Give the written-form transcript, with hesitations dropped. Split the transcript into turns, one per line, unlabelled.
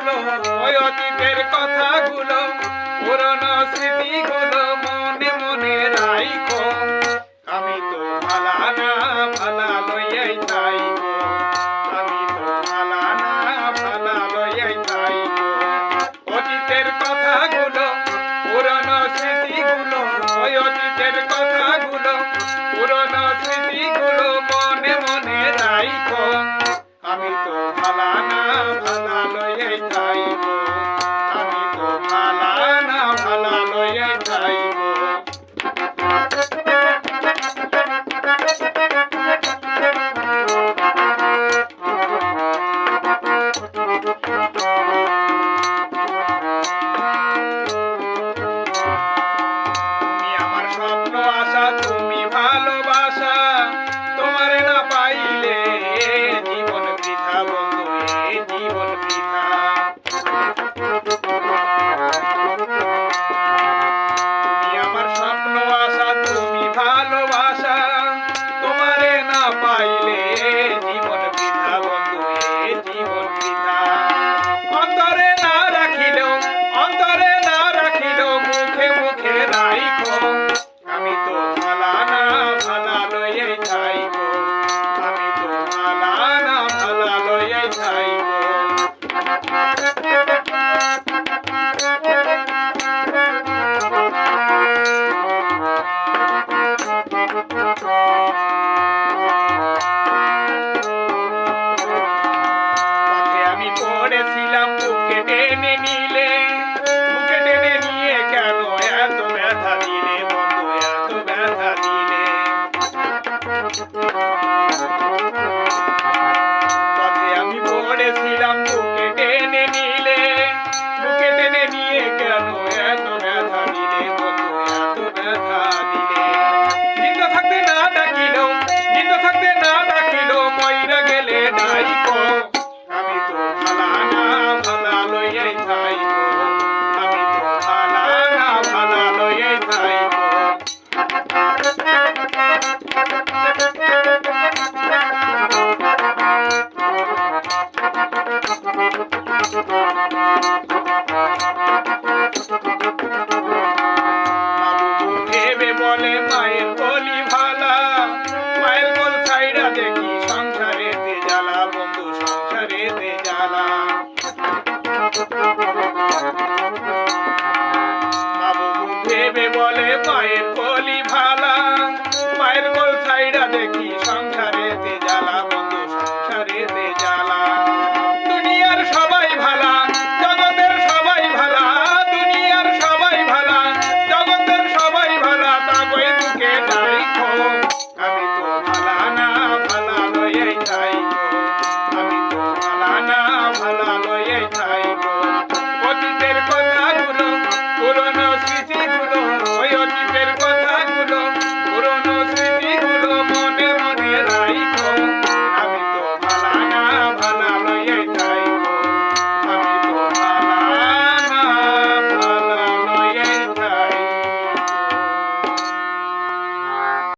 কথাগুলো, ওই অতীতের কথাগুলো, পুরনো স্মৃতিগুলো মনে মনে রাইখো। আমি তো ভালা না ভালা লইয়াই যাইবো, আমি তো ভালা না ভালা লইয়াই যাইবো। অতীতের কথাগুলো, পুরনো স্মৃতিগুলো, ওই অতীতের কথাগুলো, পুরনো স্মৃতিগুলো মনে মনে রাইখো। আমি তো ভালা না ভালা লইয়াই যাইবো, আমি তো ভালা না ভালা লইয়াই যাইবো। তুমি আমার স্বপ্ন আশা, তুমি ভালোবাসা, তোমারে না পাইলে জীবন বৃথা বন্ধু, এ জীবন বৃথা। তুমি আমার স্বপ্ন আশা, তুমি ভালোবাসা, তোমারে না পাইলে জীবন বৃথা বন্ধু, এ জীবন বৃথা। অন্তরে না রাখিলেও, অন্তরে না রাখিলেও মুখে মুখে রাইখো। আমি তো ভালা না ভালা লইয়াই যাইবো, আমি তো ভালা না ভালা লইয়াই যাইবো। পথে আমি পড়েছিলাম, বুকে টেনে নিলে, বুকে টেনে নিয়ে কেন এত ব্যথা দিলে বন্ধু, এত ব্যথা দিলে। পথে আমি পড়েছিলাম, বুকে টেনে নিলে, বুকে টেনে নিয়ে কেন এত ব্যথা দিলে বন্ধু, এত ব্যথা দিলে। জিন্দা থাকতে না ডাকিলেও, জিন্দা থাকতে না ডাকিলেও মইরা গেলে ডাইকো। আমি তো ভালা না ভালা লইয়াই যাইবো, আমি তো ভালা না ভালা লইয়াই যাইবো। বাবু ভেবে বলে মায়ের বলি ভালা, মায়ের বল ছাইড়া দেখি সংসারেতে জ্বালা বন্ধু, সংসারেতে জ্বালা। বাবু ভেবে বলে মায়ের বলি ভালা, মায়ের বল ছাইড়া দেখি